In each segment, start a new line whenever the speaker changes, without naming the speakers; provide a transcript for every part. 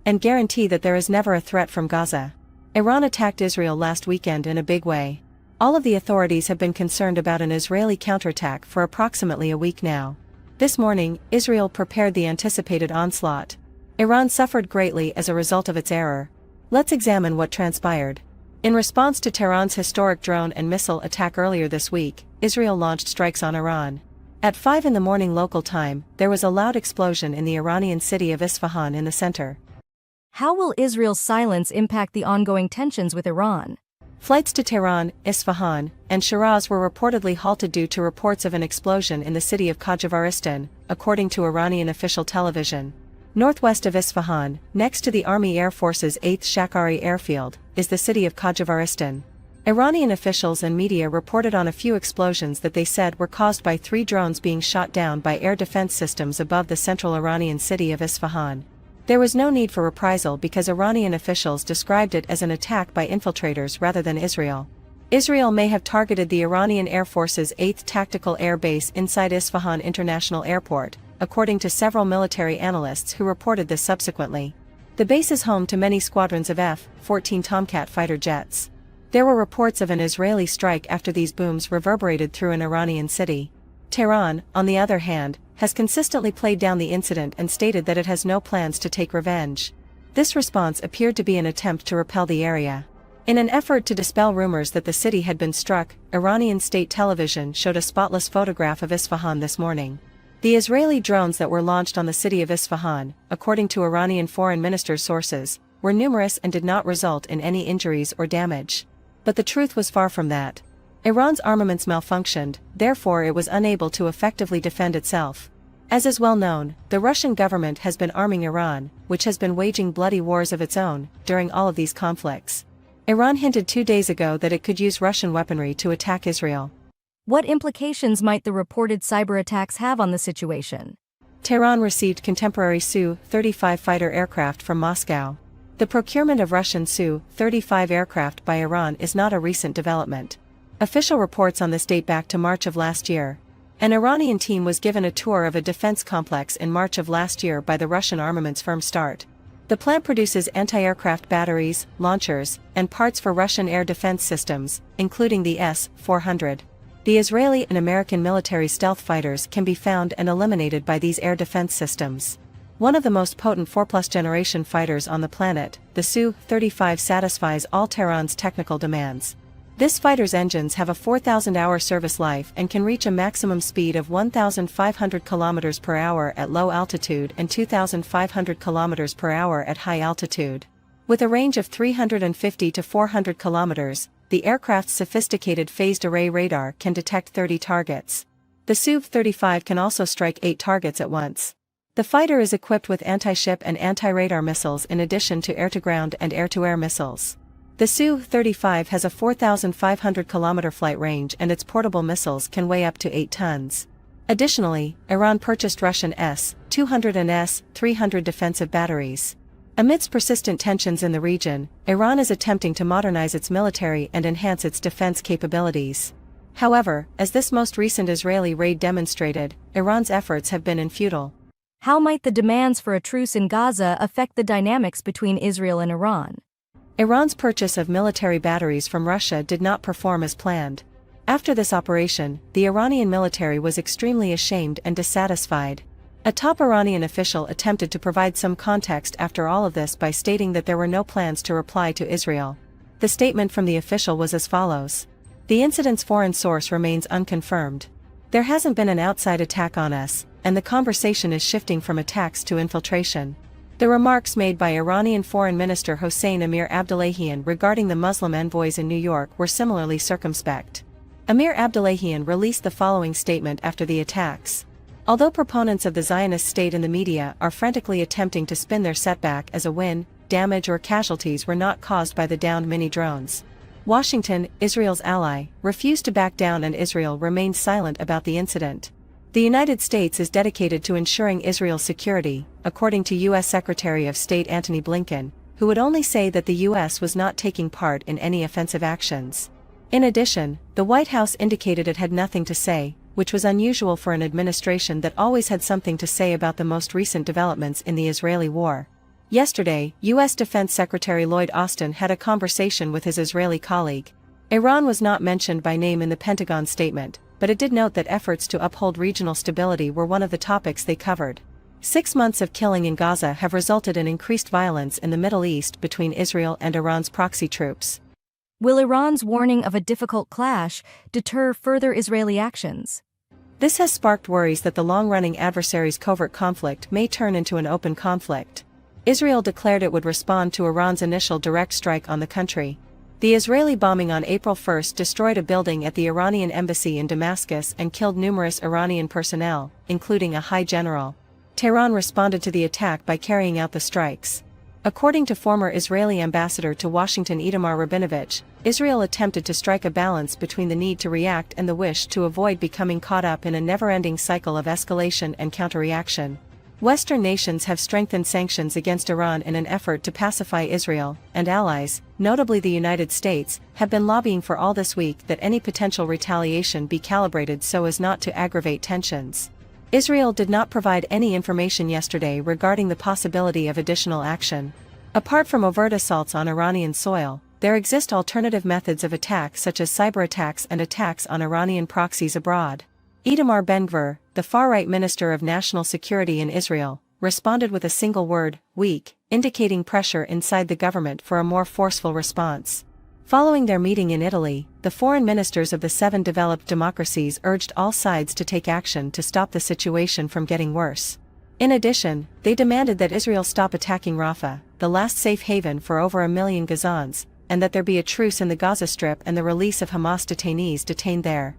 and guarantee that there is never a threat from Gaza. Iran attacked Israel last weekend in a big way. All of the authorities have been concerned about an Israeli counterattack for approximately a week now. This morning, Israel prepared the anticipated onslaught. Iran suffered greatly as a result of its error. Let's examine what transpired. In response to Tehran's historic drone and missile attack earlier this week, Israel launched strikes on Iran. At 5 in the morning local time, there was a loud explosion in the Iranian city of Isfahan in the center.
How will Israel's silence impact the ongoing tensions with Iran?
Flights to Tehran, Isfahan, and Shiraz were reportedly halted due to reports of an explosion in the city of Khajivaristan, according to Iranian official television. Northwest of Isfahan, next to the Army Air Force's 8th Shakari airfield, is the city of Khajivaristan. Iranian officials and media reported on a few explosions that they said were caused by 3 drones being shot down by air defense systems above the central Iranian city of Isfahan. There was no need for reprisal because Iranian officials described it as an attack by infiltrators rather than Israel. Israel may have targeted the Iranian Air Force's 8th Tactical Air Base inside Isfahan International Airport, according to several military analysts who reported this subsequently. The base is home to many squadrons of F-14 Tomcat fighter jets. There were reports of an Israeli strike after these booms reverberated through an Iranian city. Tehran, on the other hand, has consistently played down the incident and stated that it has no plans to take revenge. This response appeared to be an attempt to repel the area. In an effort to dispel rumors that the city had been struck, Iranian state television showed a spotless photograph of Isfahan this morning. The Israeli drones that were launched on the city of Isfahan, according to Iranian foreign minister's sources, were numerous and did not result in any injuries or damage. But the truth was far from that. Iran's armaments malfunctioned, therefore it was unable to effectively defend itself. As is well known, the Russian government has been arming Iran, which has been waging bloody wars of its own, during all of these conflicts. Iran hinted 2 days ago that it could use Russian weaponry to attack Israel.
What implications might the reported cyber attacks have on the situation?
Tehran received contemporary Su-35 fighter aircraft from Moscow. The procurement of Russian Su-35 aircraft by Iran is not a recent development. Official reports on this date back to March of last year. An Iranian team was given a tour of a defense complex in March of last year by the Russian armaments firm START. The plant produces anti-aircraft batteries, launchers, and parts for Russian air defense systems, including the S-400. The Israeli and American military stealth fighters can be found and eliminated by these air defense systems. One of the most potent 4+ generation fighters on the planet, the Su-35 satisfies all Tehran's technical demands. This fighter's engines have a 4,000-hour service life and can reach a maximum speed of 1,500 km per hour at low altitude and 2,500 km per hour at high altitude. With a range of 350 to 400 km, the aircraft's sophisticated phased array radar can detect 30 targets. The Su-35 can also strike 8 targets at once. The fighter is equipped with anti-ship and anti-radar missiles in addition to air-to-ground and air-to-air missiles. The Su-35 has a 4,500 km flight range and its portable missiles can weigh up to 8 tons. Additionally, Iran purchased Russian S-200 and S-300 defensive batteries. Amidst persistent tensions in the region, Iran is attempting to modernize its military and enhance its defense capabilities. However, as this most recent Israeli raid demonstrated, Iran's efforts have been futile.
How might the demands for a truce in Gaza affect the dynamics between Israel and Iran?
Iran's purchase of military batteries from Russia did not perform as planned. After this operation, the Iranian military was extremely ashamed and dissatisfied. A top Iranian official attempted to provide some context after all of this by stating that there were no plans to reply to Israel. The statement from the official was as follows: "The incident's foreign source remains unconfirmed. There hasn't been an outside attack on us, and the conversation is shifting from attacks to infiltration." The remarks made by Iranian Foreign Minister Hossein Amir Abdullahian regarding the Muslim envoys in New York were similarly circumspect. Amir Abdullahian released the following statement after the attacks. Although proponents of the Zionist state in the media are frantically attempting to spin their setback as a win, damage or casualties were not caused by the downed mini-drones. Washington, Israel's ally, refused to back down and Israel remained silent about the incident. The United States is dedicated to ensuring Israel's security, according to U.S. Secretary of State Antony Blinken, who would only say that the U.S. was not taking part in any offensive actions. In addition, the White House indicated it had nothing to say, which was unusual for an administration that always had something to say about the most recent developments in the Israeli war. Yesterday, U.S. Defense Secretary Lloyd Austin had a conversation with his Israeli colleague. Iran was not mentioned by name in the Pentagon statement, but it did note that efforts to uphold regional stability were one of the topics they covered. 6 months of killing in Gaza have resulted in increased violence in the Middle East between Israel and Iran's proxy troops.
Will Iran's warning of a difficult clash deter further Israeli actions?
This has sparked worries that the long-running adversaries' covert conflict may turn into an open conflict. Israel declared it would respond to Iran's initial direct strike on the country. The Israeli bombing on April 1 destroyed a building at the Iranian embassy in Damascus and killed numerous Iranian personnel, including a high general. Tehran responded to the attack by carrying out the strikes. According to former Israeli ambassador to Washington Itamar Rabinovich, Israel attempted to strike a balance between the need to react and the wish to avoid becoming caught up in a never-ending cycle of escalation and counterreaction. Western nations have strengthened sanctions against Iran in an effort to pacify Israel, and allies, notably the United States, have been lobbying for all this week that any potential retaliation be calibrated so as not to aggravate tensions. Israel did not provide any information yesterday regarding the possibility of additional action. Apart from overt assaults on Iranian soil, there exist alternative methods of attack such as cyber attacks and attacks on Iranian proxies abroad. Itamar Ben-Gvir, the far-right Minister of National Security in Israel, responded with a single word, weak, indicating pressure inside the government for a more forceful response. Following their meeting in Italy, the foreign ministers of the 7 developed democracies urged all sides to take action to stop the situation from getting worse. In addition, they demanded that Israel stop attacking Rafah, the last safe haven for over 1 million Gazans, and that there be a truce in the Gaza Strip and the release of Hamas detainees detained there.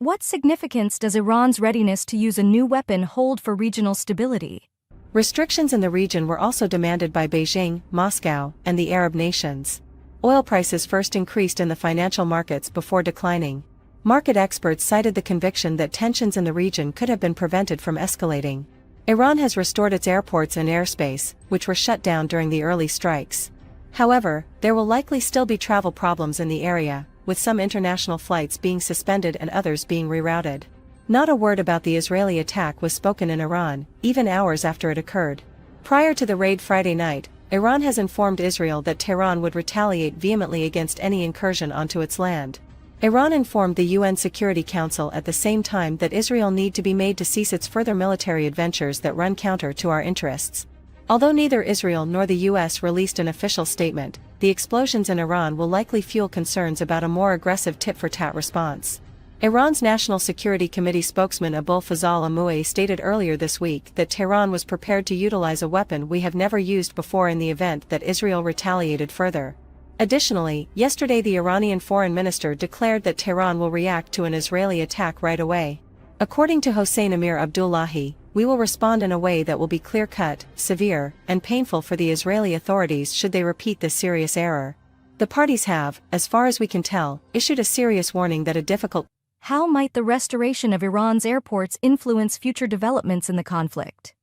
What significance does Iran's readiness to use a new weapon hold for regional stability?
Restrictions in the region were also demanded by Beijing, Moscow, and the Arab nations. Oil prices first increased in the financial markets before declining. Market experts cited the conviction that tensions in the region could have been prevented from escalating. Iran has restored its airports and airspace, which were shut down during the early strikes. However, there will likely still be travel problems in the area, with some international flights being suspended and others being rerouted. Not a word about the Israeli attack was spoken in Iran, even hours after it occurred. Prior to the raid Friday night, Iran has informed Israel that Tehran would retaliate vehemently against any incursion onto its land. Iran informed the UN Security Council at the same time that Israel need to be made to cease its further military adventures that run counter to our interests. Although neither Israel nor the US released an official statement, the explosions in Iran will likely fuel concerns about a more aggressive tit-for-tat response. Iran's National Security Committee spokesman Abul Fazal Amouei stated earlier this week that Tehran was prepared to utilize a weapon we have never used before in the event that Israel retaliated further. Additionally, yesterday the Iranian foreign minister declared that Tehran will react to an Israeli attack right away. According to Hossein Amir Abdullahi, we will respond in a way that will be clear-cut, severe, and painful for the Israeli authorities should they repeat this serious error. The parties have, as far as we can tell, issued a serious warning that a difficult.
How might the restoration of Iran's airports influence future developments in the conflict?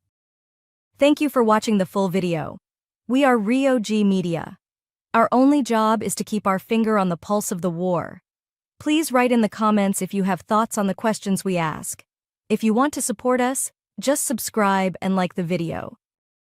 Thank you for watching the full video. We are Rio G Media. Our only job is to keep our finger on the pulse of the war. Please write in the comments if you have thoughts on the questions we ask. If you want to support us, just subscribe and like the video.